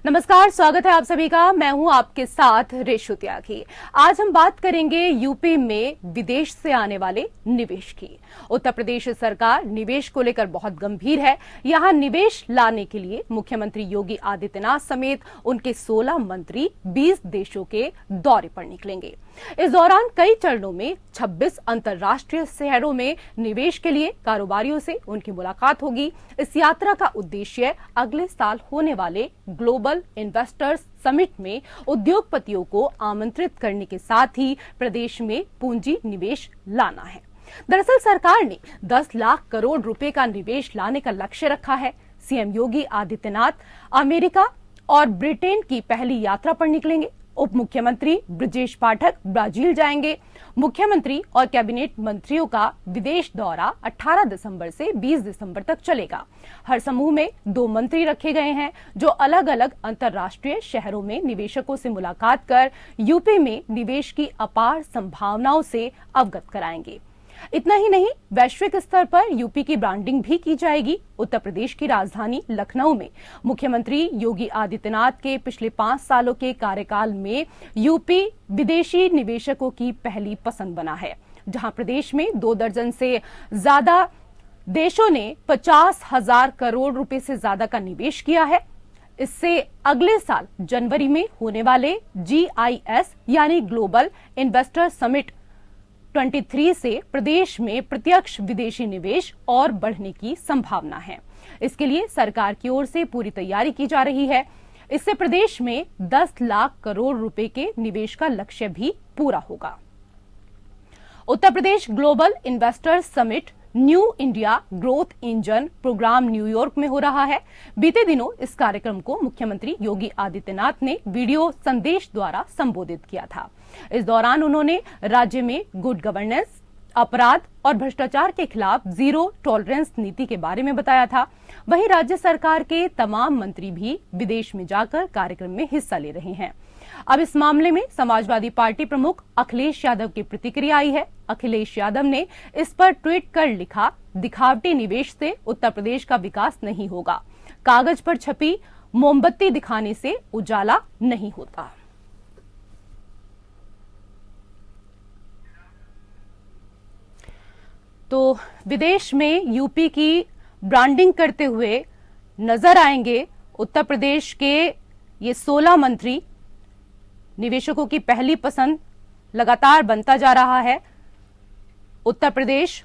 नमस्कार, स्वागत है आप सभी का। मैं हूं आपके साथ रेशु त्यागी। आज हम बात करेंगे यूपी में विदेश से आने वाले निवेश की। उत्तर प्रदेश सरकार निवेश को लेकर बहुत गंभीर है। यहां निवेश लाने के लिए मुख्यमंत्री योगी आदित्यनाथ समेत उनके 16 मंत्री 20 देशों के दौरे पर निकलेंगे। इस दौरान कई चरणों में 26 अंतर्राष्ट्रीय शहरों में निवेश के लिए कारोबारियों से उनकी मुलाकात होगी। इस यात्रा का उद्देश्य अगले साल होने वाले ग्लोबल इन्वेस्टर्स समिट में उद्योगपतियों को आमंत्रित करने के साथ ही प्रदेश में पूंजी निवेश लाना है। दरअसल सरकार ने 10 लाख करोड़ रुपए का निवेश लाने का लक्ष्य रखा है। सीएम योगी आदित्यनाथ अमेरिका और ब्रिटेन की पहली यात्रा पर निकलेंगे। उप मुख्यमंत्री ब्रजेश पाठक ब्राजील जाएंगे। मुख्यमंत्री और कैबिनेट मंत्रियों का विदेश दौरा 18 दिसंबर से 20 दिसंबर तक चलेगा। हर समूह में 2 मंत्री रखे गए हैं जो अलग अलग अंतर्राष्ट्रीय शहरों में निवेशकों से मुलाकात कर यूपी में निवेश की अपार संभावनाओं से अवगत कराएंगे। इतना ही नहीं, वैश्विक स्तर पर यूपी की ब्रांडिंग भी की जाएगी। उत्तर प्रदेश की राजधानी लखनऊ में मुख्यमंत्री योगी आदित्यनाथ के पिछले 5 सालों के कार्यकाल में यूपी विदेशी निवेशकों की पहली पसंद बना है, जहां प्रदेश में 2 दर्जन से ज्यादा देशों ने 50,000 करोड़ रुपए से ज्यादा का निवेश किया है। इससे अगले साल जनवरी में होने वाले GIS यानी ग्लोबल इन्वेस्टर समिट 23 से प्रदेश में प्रत्यक्ष विदेशी निवेश और बढ़ने की संभावना है। इसके लिए सरकार की ओर से पूरी तैयारी की जा रही है। इससे प्रदेश में 10 लाख करोड़ रुपए के निवेश का लक्ष्य भी पूरा होगा। Uttar Pradesh global investors summit new India growth engine programme New York में हो रहा है। बीते दिनों इस कार्यक्रम को मुख्यमंत्री योगी आदित्यनाथ ने वीडियो संदेश द्वारा संबोधित किया था। इस दौरान उन्होंने राज्य में गुड गवर्नेंस, अपराध और भ्रष्टाचार के खिलाफ जीरो टॉलरेंस नीति के बारे में बताया था। वहीं राज्य सरकार के तमाम मंत्री भी विदेश में जाकर कार्यक्रम में हिस्सा ले रहे हैं। अब इस मामले में समाजवादी पार्टी प्रमुख अखिलेश यादव की प्रतिक्रिया आई है। अखिलेश यादव ने इस पर ट्वीट कर लिखा, दिखावटी निवेश से उत्तर प्रदेश का विकास नहीं होगा। कागज पर छपी मोमबत्ती दिखाने से उजाला नहीं होता। तो विदेश में यूपी की ब्रांडिंग करते हुए नजर आएंगे उत्तर प्रदेश के ये 16 मंत्री। निवेशकों की पहली पसंद लगातार बनता जा रहा है उत्तर प्रदेश।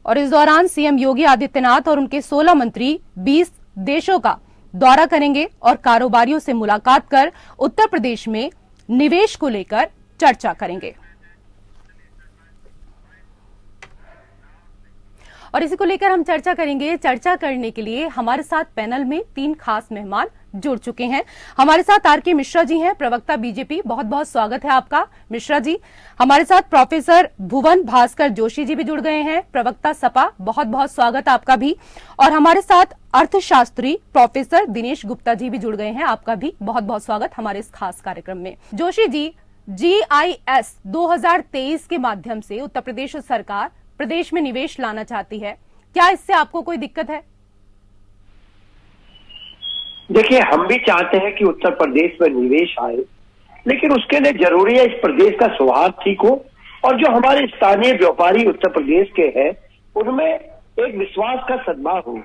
और इस दौरान सीएम योगी आदित्यनाथ और उनके 16 मंत्री 20 देशों का दौरा करेंगे और कारोबारियों से मुलाकात कर उत्तर प्रदेश में निवेश को लेकर चर्चा करेंगे। और इसी को लेकर हम चर्चा करेंगे। चर्चा करने के लिए हमारे साथ पैनल में 3 खास मेहमान जुड़ चुके हैं। हमारे साथ आर के मिश्रा जी हैं, प्रवक्ता बीजेपी। बहुत बहुत स्वागत है आपका मिश्रा जी। हमारे साथ प्रोफेसर भुवन भास्कर जोशी जी भी जुड़ गए हैं, प्रवक्ता सपा। बहुत बहुत स्वागत आपका भी। और हमारे साथ अर्थशास्त्री प्रोफेसर दिनेश गुप्ता जी भी जुड़ गए हैं, आपका भी बहुत बहुत स्वागत हमारे इस खास कार्यक्रम में। जोशी जी, GIS 2023 के माध्यम से उत्तर प्रदेश सरकार प्रदेश में निवेश लाना चाहती है, क्या इससे आपको कोई दिक्कत है? देखिए, हम भी चाहते हैं कि उत्तर प्रदेश में निवेश आए, लेकिन उसके लिए जरूरी है इस प्रदेश का स्वभाव ठीक हो और जो हमारे स्थानीय व्यापारी उत्तर प्रदेश के हैं उनमें एक विश्वास का सद्भाव हो।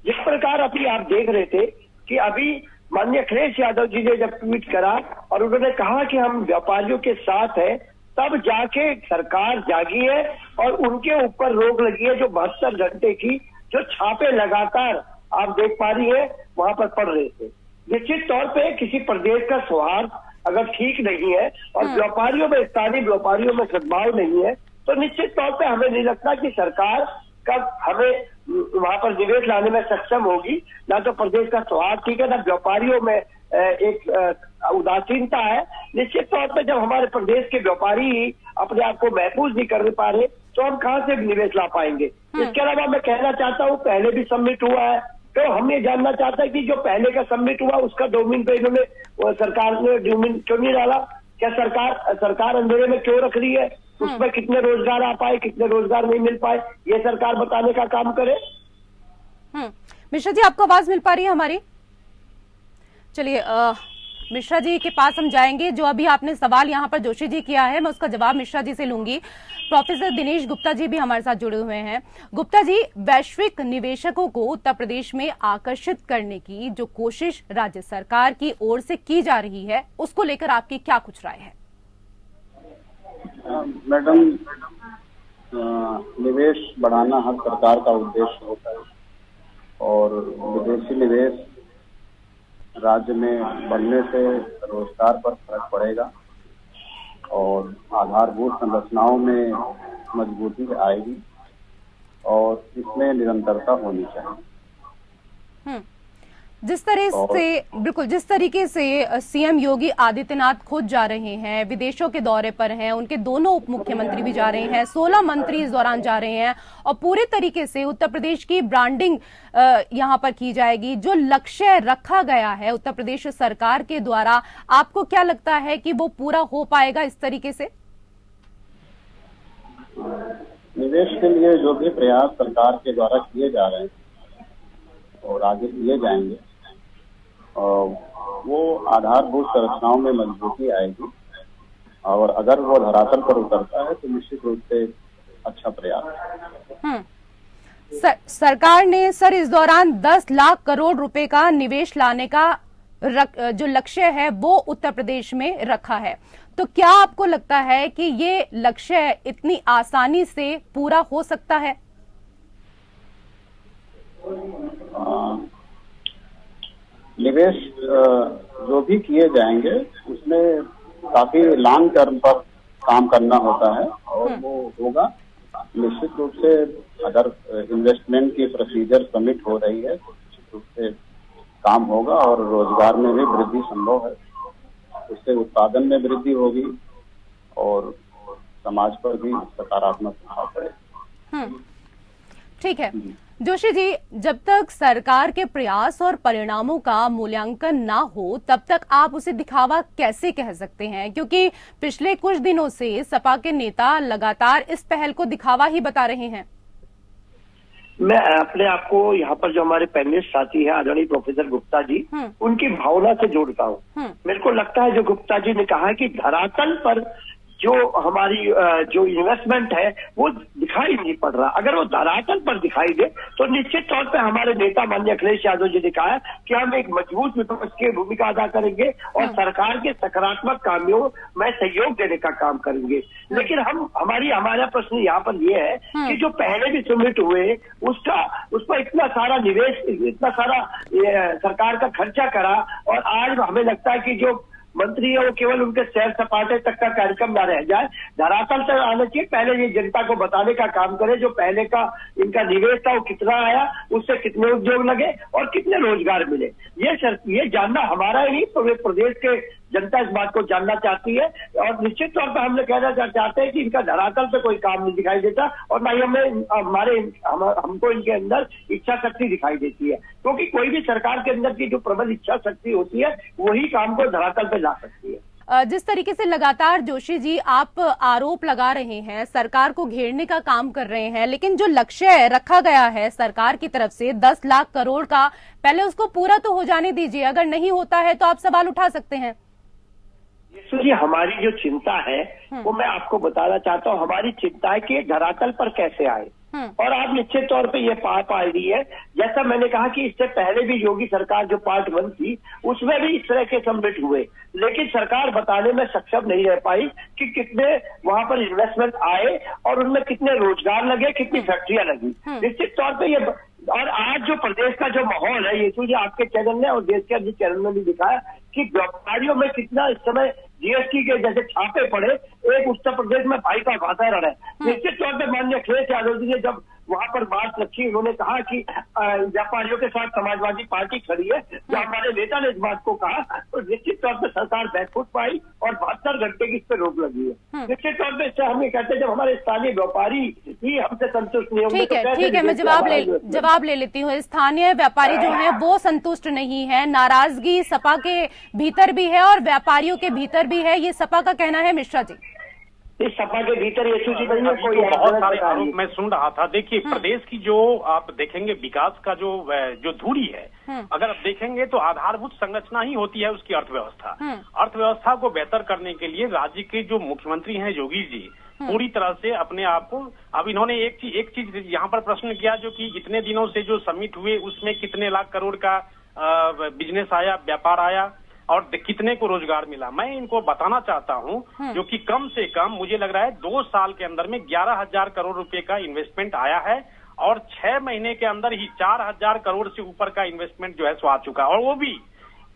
जिस प्रकार अभी आप देख रहे थे कि अभी माननीय अखिलेश यादव जी ने जब ट्वीट करा और उन्होंने कहा कि हम व्यापारियों के साथ हैं, तब जाके सरकार जागी है और उनके ऊपर रोक लगी है। जो 72 घंटे की जो छापे लगातार आप देख पा रही है वहां पर पड़ रहे थे। निश्चित तौर पे किसी प्रदेश का स्वभाव अगर ठीक नहीं है और व्यापारियों में, स्थानीय व्यापारियों में सद्भाव नहीं है, तो निश्चित तौर पे हमें नहीं लगता कि सरकार कब हमें वहां पर निवेश लाने में सक्षम होगी। ना तो प्रदेश का स्वभाव ठीक है, ना व्यापारियों में एक उदासीनता है। निश्चित तौर पे जब हमारे प्रदेश के व्यापारी ही अपने आप को महफूज नहीं कर पा रहे तो हम कहाँ से निवेश ला पाएंगे। इसके अलावा मैं कहना चाहता हूँ, पहले भी समिट हुआ है, तो हम ये जानना चाहते हैं कि जो पहले का समिट हुआ उसका डोमेन पे इन्होंने सरकार ने डोमेन क्यों नहीं डाला? क्या सरकार अंधेरे में क्यों रख रही है? उसमें कितने रोजगार आ पाए, कितने रोजगार नहीं मिल पाए, ये सरकार बताने का काम करे। मिश्रा जी, आपको आवाज मिल पा रही है हमारी? चलिए मिश्रा जी के पास हम जाएंगे। जो अभी आपने सवाल यहाँ पर जोशी जी किया है, मैं उसका जवाब मिश्रा जी से लूंगी। प्रोफेसर दिनेश गुप्ता जी भी हमारे साथ जुड़े हुए हैं। गुप्ता जी, वैश्विक निवेशकों को उत्तर प्रदेश में आकर्षित करने की जो कोशिश राज्य सरकार की ओर से की जा रही है, उसको लेकर आपकी क्या कुछ राय है? मैडम, निवेश बढ़ाना हर सरकार का उद्देश्य होता है और विदेशी निवेश राज्य में बढ़ने से रोजगार पर फर्क पड़ेगा और आधारभूत संरचनाओं में मजबूती आएगी और इसमें निरंतरता होनी चाहिए। जिस तरीके से सीएम योगी आदित्यनाथ खुद जा रहे हैं, विदेशों के दौरे पर हैं, उनके दोनों उप मुख्यमंत्री भी जा रहे हैं, 16 मंत्री इस दौरान जा रहे हैं और पूरे तरीके से उत्तर प्रदेश की ब्रांडिंग यहां पर की जाएगी। जो लक्ष्य रखा गया है उत्तर प्रदेश सरकार के द्वारा, आपको क्या लगता है कि वो पूरा हो पाएगा इस तरीके से? निवेश के लिए जो भी प्रयास सरकार के द्वारा किए जा रहे हैं और आगे किए जाएंगे, वो आधारभूत संरचनाओं में मजबूती आएगी और अगर वो धरातल पर उतरता है तो निश्चित रूप से अच्छा प्रयास है। सरकार ने सर इस दौरान 10 लाख करोड़ रुपए का निवेश लाने का जो लक्ष्य है वो उत्तर प्रदेश में रखा है, तो क्या आपको लगता है कि ये लक्ष्य इतनी आसानी से पूरा हो सकता है? निवेश जो भी किए जाएंगे उसमें काफी लॉन्ग टर्म पर काम करना होता है और वो होगा निश्चित रूप से। अगर इन्वेस्टमेंट की प्रोसीजर सबमिट हो रही है तो निश्चित रूप से काम होगा और रोजगार में भी वृद्धि संभव है। उससे उत्पादन में वृद्धि होगी और समाज पर भी सकारात्मक प्रभाव पड़ेगा। ठीक है जोशी जी, जब तक सरकार के प्रयास और परिणामों का मूल्यांकन ना हो तब तक आप उसे दिखावा कैसे कह सकते हैं? क्योंकि पिछले कुछ दिनों से सपा के नेता लगातार इस पहल को दिखावा ही बता रहे हैं। मैं अपने आप को यहाँ पर जो हमारे पैनलिस्ट साथी है आदरणीय प्रोफेसर गुप्ता जी, उनकी भावना से जोड़ता हूँ। मेरे को लगता है जो गुप्ता जी ने कहा कि धरातल पर जो हमारी जो इन्वेस्टमेंट है वो दिखाई नहीं पड़ रहा। अगर वो धरातल पर दिखाई दे तो निश्चित तौर पे हमारे नेता माननीय अखिलेश यादव जी ने कहा कि हम एक मजबूत विपक्ष की भूमिका अदा करेंगे और सरकार के सकारात्मक कामों में सहयोग देने का काम करेंगे। लेकिन हमारा प्रश्न यहाँ पर ये है कि जो पहले भी सबमिट हुए उस पर इतना सारा निवेश, इतना सारा सरकार का खर्चा करा और आज हमें लगता है कि जो मंत्री है वो केवल उनके सैर सपाटे तक का कार्यक्रम ना रह जाए, धरातल तक आना चाहिए। पहले ये जनता को बताने का काम करे जो पहले का इनका निवेश था वो कितना आया, उससे कितने उद्योग लगे और कितने रोजगार मिले। ये जानना हमारा ही नहीं, पूरे प्रदेश के जनता इस बात को जानना चाहती है और निश्चित तौर पर हम लोग कहना चाहते हैं कि इनका धरातल पे कोई काम नहीं दिखाई देता और ना ही हमको इनके अंदर इच्छा शक्ति दिखाई देती है, क्योंकि कोई भी सरकार के अंदर की जो प्रबल इच्छा शक्ति होती है वही काम को धरातल पे ला सकती है। जिस तरीके से लगातार जोशी जी आप आरोप लगा रहे हैं, सरकार को घेरने का काम कर रहे हैं, लेकिन जो लक्ष्य रखा गया है सरकार की तरफ से 10 लाख करोड़ का, पहले उसको पूरा तो हो जाने दीजिए। अगर नहीं होता है तो आप सवाल उठा सकते हैं। जी, हमारी जो चिंता है वो मैं आपको बताना चाहता हूँ। हमारी चिंता है कि धरातल पर कैसे आए और आप निश्चित तौर पे ये पा रही है। जैसा मैंने कहा कि इससे पहले भी योगी सरकार जो पार्ट 1 थी उसमें भी इस तरह के सबमिट हुए, लेकिन सरकार बताने में सक्षम नहीं रह पाई कि कितने वहां पर इन्वेस्टमेंट आए और उनमें कितने रोजगार लगे, कितनी फैक्ट्रियां लगी। निश्चित तौर पे ये और आज जो प्रदेश का जो माहौल है, ये मुझे आपके चैनल ने और देश के अन्य चैनल में भी दिखाया कि व्यापारियों में कितना इस समय जीएसटी के जैसे छापे पड़े, एक उत्तर प्रदेश में भाई का वातावरण है। निश्चित तौर पर माननीय अखिलेश यादव जी ने जब वहां पर बात रखी, उन्होंने कहा कि व्यापारियों के साथ समाजवादी पार्टी खड़ी है, जो हमारे नेता ने इस बात को कहा तो निश्चित तौर पर सरकार बैकफुट पाई और 72 घंटे की इस पर रोक लगी है। निश्चित तौर पर इससे हम ये कहते हैं जब हमारे स्थानीय व्यापारी ही हमसे संतुष्ट नहीं होंगे। ठीक है, मैं जवाब ले लेती हूँ। स्थानीय व्यापारी जो है वो संतुष्ट नहीं है, नाराजगी सपा के भीतर भी है और व्यापारियों के भीतर भी है, ये सपा का कहना है। मिश्रा जी, इस सपा के भीतर यशु जी नहीं है, अभी कोई तो बहुत सारे बता आरोप मैं सुन रहा था। देखिए प्रदेश की जो आप देखेंगे विकास का जो धुरी है, अगर आप देखेंगे तो आधारभूत संरचना ही होती है उसकी अर्थव्यवस्था। अर्थव्यवस्था को बेहतर करने के लिए राज्य के जो मुख्यमंत्री हैं योगी जी पूरी तरह से अपने आप को, अब इन्होंने एक चीज यहाँ पर प्रश्न किया जो कि इतने दिनों से जो समिट हुए उसमें कितने लाख करोड़ का बिजनेस आया, व्यापार आया और कितने को रोजगार मिला। मैं इनको बताना चाहता हूं जो कि कम से कम मुझे लग रहा है 2 साल के अंदर में 11,000 करोड़ रुपए का इन्वेस्टमेंट आया है और 6 महीने के अंदर ही 4,000 करोड़ से ऊपर का इन्वेस्टमेंट जो है सो आ चुका है। और वो भी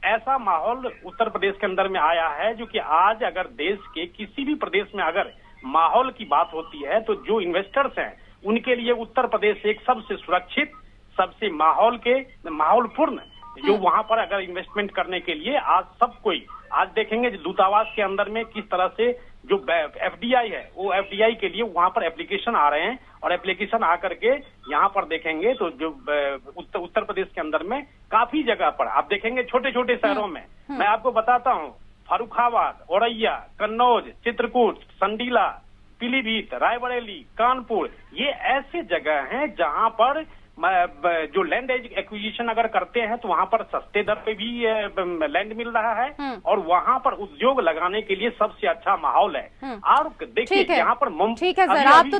ऐसा माहौल उत्तर प्रदेश के अंदर में आया है जो कि आज अगर देश के किसी भी प्रदेश में अगर माहौल की बात होती है तो जो इन्वेस्टर्स हैं उनके लिए उत्तर प्रदेश एक सबसे सुरक्षित, सबसे माहौलपूर्ण जो वहां पर अगर इन्वेस्टमेंट करने के लिए आज सब कोई आज देखेंगे दूतावास के अंदर में किस तरह से जो एफडीआई है वो एफडीआई के लिए वहां पर एप्लीकेशन आ रहे हैं और एप्लीकेशन आकर के यहाँ पर देखेंगे तो जो उत्तर प्रदेश के अंदर में काफी जगह पर आप देखेंगे छोटे छोटे शहरों में मैं आपको बताता हूँ फर्रुखाबाद, औरैया, कन्नौज, चित्रकूट, संडीला, पीलीभीत, रायबरेली, कानपुर, ये ऐसे जगह हैं जहां पर जो लैंड एक्विजिशन अगर करते हैं तो वहां पर सस्ते दर पे भी लैंड मिल रहा है और वहां पर उद्योग लगाने के लिए सबसे अच्छा माहौल है। और देखिए यहाँ पर ठीक है सर, आप तो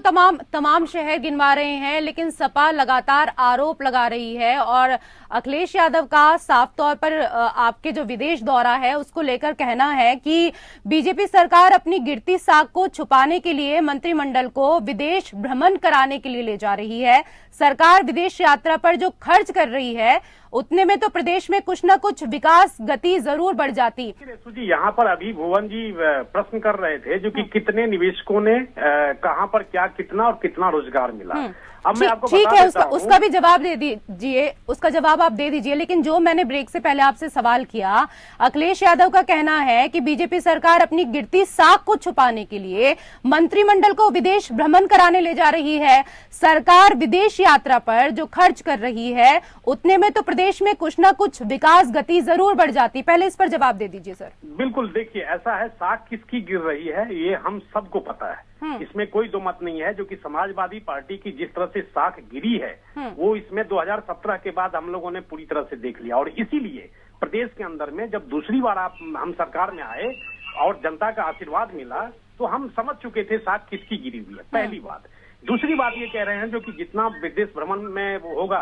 तमाम शहर गिनवा रहे हैं लेकिन सपा लगातार आरोप लगा रही है और अखिलेश यादव का साफ तौर पर आपके जो विदेश दौरा है उसको लेकर कहना है कि बीजेपी सरकार अपनी गिरती साख को छुपाने के लिए मंत्रिमंडल को विदेश भ्रमण कराने के लिए ले जा रही है। सरकार विदेश यात्रा पर जो खर्च कर रही है उतने में तो प्रदेश में कुछ न कुछ विकास गति जरूर बढ़ जाती। रेशु जी यहाँ पर अभी भुवन जी प्रश्न कर रहे थे जो कि कितने निवेशकों ने कहाँ पर क्या कितना और कितना रोजगार मिला। अब मैं आपको ठीक है, उसका भी जवाब दे दीजिए, उसका जवाब आप दे दीजिए। लेकिन जो मैंने ब्रेक से पहले आपसे सवाल किया, अखिलेश यादव का कहना है कि बीजेपी सरकार अपनी गिरती साख को छुपाने के लिए मंत्रिमंडल को विदेश भ्रमण कराने ले जा रही है। सरकार विदेश यात्रा पर जो खर्च कर रही है उतने में तो प्रदेश में कुछ ना कुछ विकास गति जरूर बढ़ जाती। पहले इस पर जवाब दे दीजिए सर। बिल्कुल, देखिए ऐसा है, साख किसकी गिर रही है ये हम सबको पता है, इसमें कोई दो मत नहीं है। जो कि समाजवादी पार्टी की जिस तरह से साख गिरी है वो इसमें 2017 के बाद हम लोगों ने पूरी तरह से देख लिया और इसीलिए प्रदेश के अंदर में जब दूसरी बार हम सरकार में आए और जनता का आशीर्वाद मिला तो हम समझ चुके थे साख किसकी गिरी हुई है, पहली बात। दूसरी बात ये कह रहे हैं जो कि जितना विदेश भ्रमण में वो होगा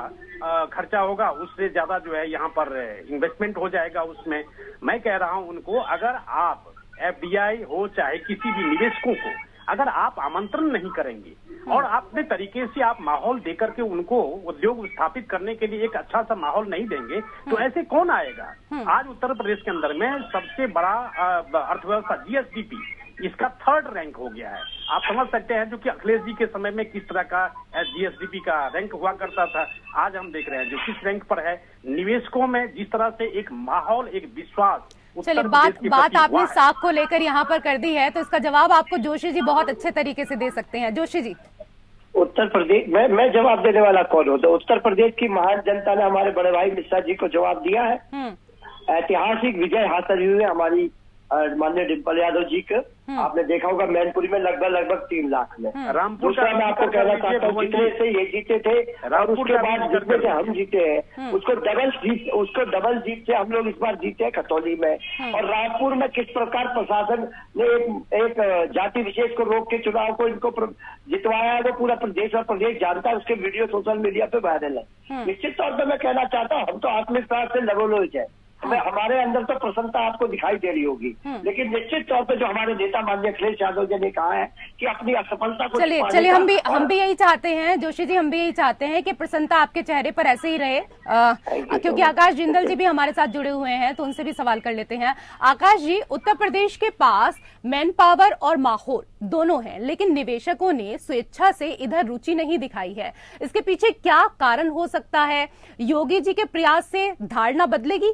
खर्चा होगा उससे ज्यादा जो है यहाँ पर इन्वेस्टमेंट हो जाएगा उसमें। मैं कह रहा हूँ उनको, अगर आप एफडीआई हो चाहे किसी भी निवेशकों को अगर आप आमंत्रण नहीं करेंगे और अपने तरीके से आप माहौल देकर के उनको उद्योग स्थापित करने के लिए एक अच्छा सा माहौल नहीं देंगे तो ऐसे कौन आएगा। आज उत्तर प्रदेश के अंदर में सबसे बड़ा अर्थव्यवस्था जीएसडीपी इसका 3rd रैंक हो गया है। आप समझ सकते हैं जो कि अखिलेश जी के समय में किस तरह का जीएसडीपी का रैंक हुआ करता था, आज हम देख रहे हैं जो किस रैंक पर है। निवेशकों में जिस तरह से एक माहौल, एक विश्वास। चलिए, बात आपने साख को लेकर यहाँ पर कर दी है तो इसका जवाब आपको जोशी जी बहुत अच्छे तरीके से दे सकते हैं। जोशी जी, उत्तर प्रदेश मैं जवाब देने वाला कौन होता? उत्तर प्रदेश की महान जनता ने हमारे बड़े भाई मिश्रा जी को जवाब दिया है। ऐतिहासिक विजय हासिल हुई है हमारी माननीय डिम्पल यादव जी के। आपने देखा होगा मैनपुरी में लगभग 3 लाख में। दूसरा मैं आपको कहना चाहता हूँ जितने से ये जीते थे और उसके बाद जितने से हम जीते हैं उसको डबल जीत से हम लोग इस बार जीते हैं खतौली में। और रायपुर में किस प्रकार प्रशासन ने एक जाति विशेष को रोक के चुनाव को इनको जितवाया है वो पूरा प्रदेश और प्रदेश जानता है। उसके वीडियो सोशल मीडिया पे वायरल है। निश्चित तौर पर मैं कहना चाहता हूँ हम तो आत्मविश्वास से लबोलोच है, हमारे अंदर तो प्रसन्नता आपको दिखाई दे रही होगी लेकिन निश्चित तौर पे जो हमारे नेता माननीय अखिलेश यादव जी ने कहा है कि अपनी असफलता को चलिए हम भी यही चाहते हैं जोशी जी, हम भी यही चाहते हैं कि प्रसन्नता आपके चेहरे पर ऐसे ही रहे क्योंकि आकाश जिंदल जी भी हमारे साथ जुड़े हुए हैं तो उनसे भी सवाल कर लेते हैं। आकाश जी, उत्तर प्रदेश के पास मैन पावर और माहौल दोनों हैं लेकिन निवेशकों ने स्वेच्छा से इधर रुचि नहीं दिखाई है। इसके पीछे क्या कारण हो सकता है? योगी जी के प्रयास से धारणा बदलेगी?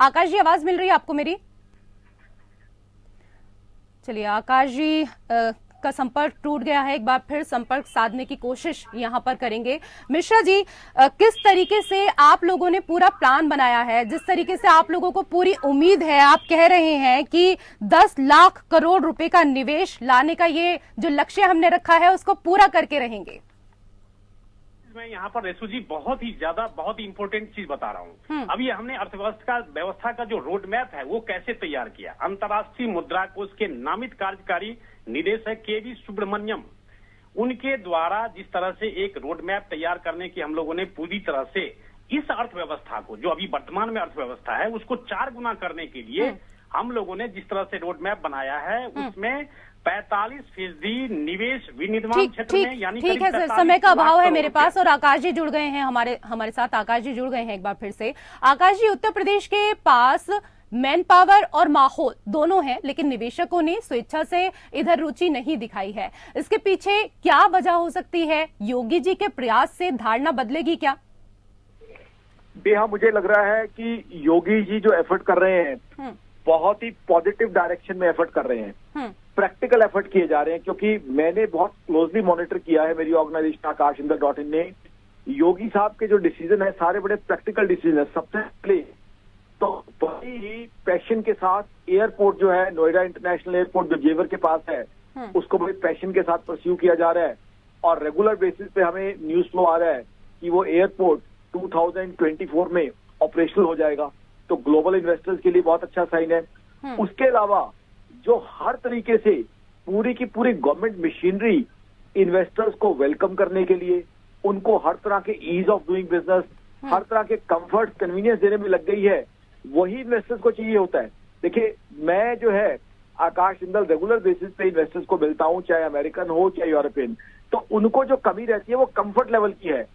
आकाश जी, आवाज मिल रही है आपको मेरी? चलिए आकाश जी का संपर्क टूट गया है, एक बार फिर संपर्क साधने की कोशिश यहां पर करेंगे। मिश्रा जी, किस तरीके से आप लोगों ने पूरा प्लान बनाया है, जिस तरीके से आप लोगों को पूरी उम्मीद है, आप कह रहे हैं कि 10 लाख करोड़ रुपए का निवेश लाने का ये जो लक्ष्य हमने रखा है उसको पूरा करके रहेंगे? मैं यहाँ पर रेशु जी बहुत ही इंपॉर्टेंट चीज बता रहा हूँ। अभी हमने अर्थव्यवस्था का जो रोड मैप है वो कैसे तैयार किया। अंतर्राष्ट्रीय मुद्रा कोष के नामित कार्यकारी निदेशक के.वी. सुब्रमण्यम, उनके द्वारा जिस तरह से एक रोड मैप तैयार करने की हम लोगों ने पूरी तरह से इस अर्थव्यवस्था को, जो अभी वर्तमान में अर्थव्यवस्था है, उसको 4 गुना करने के लिए हम लोगों ने जिस तरह से रोड मैप बनाया है उसमें 45% निवेश विनिर्माण क्षेत्र में, यानी ठीक है सर, समय का अभाव है मेरे पास और आकाश जी जुड़ गए हैं हमारे साथ। आकाश जी जुड़ गए हैं एक बार फिर से। आकाश जी, उत्तर प्रदेश के पास मैन पावर और माहौल दोनों हैं, लेकिन निवेशकों ने स्वेच्छा से इधर रुचि नहीं दिखाई है। इसके पीछे क्या वजह हो सकती है? योगी जी के प्रयास से धारणा बदलेगी क्या? हाँ, मुझे लग रहा है कि योगी जी जो एफर्ट कर रहे हैं बहुत ही पॉजिटिव डायरेक्शन में एफर्ट कर रहे हैं, प्रैक्टिकल एफर्ट किए जा रहे हैं। क्योंकि मैंने बहुत क्लोजली मॉनिटर किया है, मेरी ऑर्गेनाइजेशन akashinda.in ने, योगी साहब के जो डिसीजन है सारे बड़े प्रैक्टिकल डिसीजन है। सबसे पहले तो बड़ी ही पैशन के साथ एयरपोर्ट जो है, नोएडा इंटरनेशनल एयरपोर्ट जो जेवर के पास है, उसको बड़े पैशन के साथ परस्यू किया जा रहा है और रेगुलर बेसिस पे हमें न्यूज फ्लो आ रहा है कि वो एयरपोर्ट 2024 में ऑपरेशनल हो जाएगा। तो ग्लोबल इन्वेस्टर्स के लिए बहुत अच्छा साइन है। उसके अलावा जो हर तरीके से पूरी की पूरी गवर्नमेंट मशीनरी इन्वेस्टर्स को वेलकम करने के लिए, उनको हर तरह के ईज ऑफ डूइंग बिजनेस, हर तरह के कंफर्ट कन्वीनियंस देने में लग गई है, वही इन्वेस्टर्स को चाहिए होता है। देखिए, मैं जो है आकाश जिंदल रेगुलर बेसिस पे इन्वेस्टर्स को मिलता हूं, चाहे अमेरिकन हो चाहे यूरोपियन, तो उनको जो कमी रहती है वो कंफर्ट लेवल की है।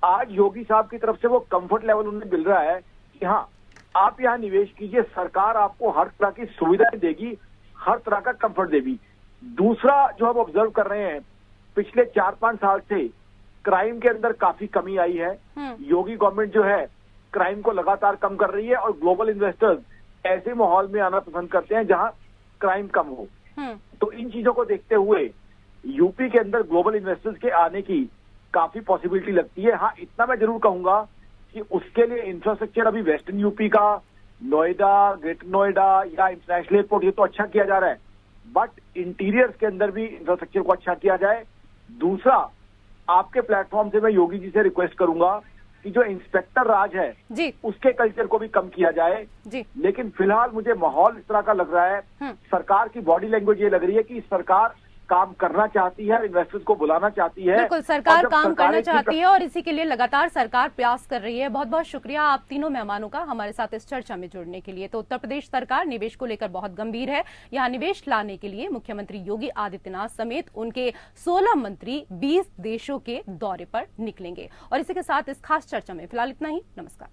आज योगी साहब की तरफ से वो कंफर्ट लेवल उन्हें मिल रहा है कि हाँ, आप यहाँ निवेश कीजिए, सरकार आपको हर तरह की सुविधाएं देगी, हर तरह का कंफर्ट देगी। दूसरा जो हम ऑब्जर्व कर रहे हैं, पिछले 4-5 साल से क्राइम के अंदर काफी कमी आई है। योगी गवर्नमेंट जो है क्राइम को लगातार कम कर रही है और ग्लोबल इन्वेस्टर्स ऐसे माहौल में आना पसंद करते हैं जहां क्राइम कम हो। तो इन चीजों को देखते हुए यूपी के अंदर ग्लोबल इन्वेस्टर्स के आने की काफी पॉसिबिलिटी लगती है। हाँ, इतना मैं जरूर कहूंगा कि उसके लिए इंफ्रास्ट्रक्चर अभी वेस्टर्न यूपी का, नोएडा, ग्रेटर नोएडा या इंटरनेशनल एयरपोर्ट, ये तो अच्छा किया जा रहा है, बट इंटीरियर्स के अंदर भी इंफ्रास्ट्रक्चर को अच्छा किया जाए। दूसरा, आपके प्लेटफॉर्म से मैं योगी जी से रिक्वेस्ट करूंगा कि जो इंस्पेक्टर राज है जी, उसके कल्चर को भी कम किया जाए जी। लेकिन फिलहाल मुझे माहौल इस तरह का लग रहा है, सरकार की बॉडी लैंग्वेज ये लग रही है कि सरकार काम करना चाहती है, इन्वेस्टर्स को बुलाना चाहती है। बिल्कुल, सरकार काम करना चाहती है और इसी के लिए लगातार सरकार प्रयास कर रही है। बहुत बहुत शुक्रिया आप तीनों मेहमानों का हमारे साथ इस चर्चा में जुड़ने के लिए। तो उत्तर प्रदेश सरकार निवेश को लेकर बहुत गंभीर है। यहाँ निवेश लाने के लिए मुख्यमंत्री योगी आदित्यनाथ समेत उनके 16 मंत्री 20 देशों के दौरे पर निकलेंगे। और इसी के साथ इस खास चर्चा में फिलहाल इतना ही। नमस्कार।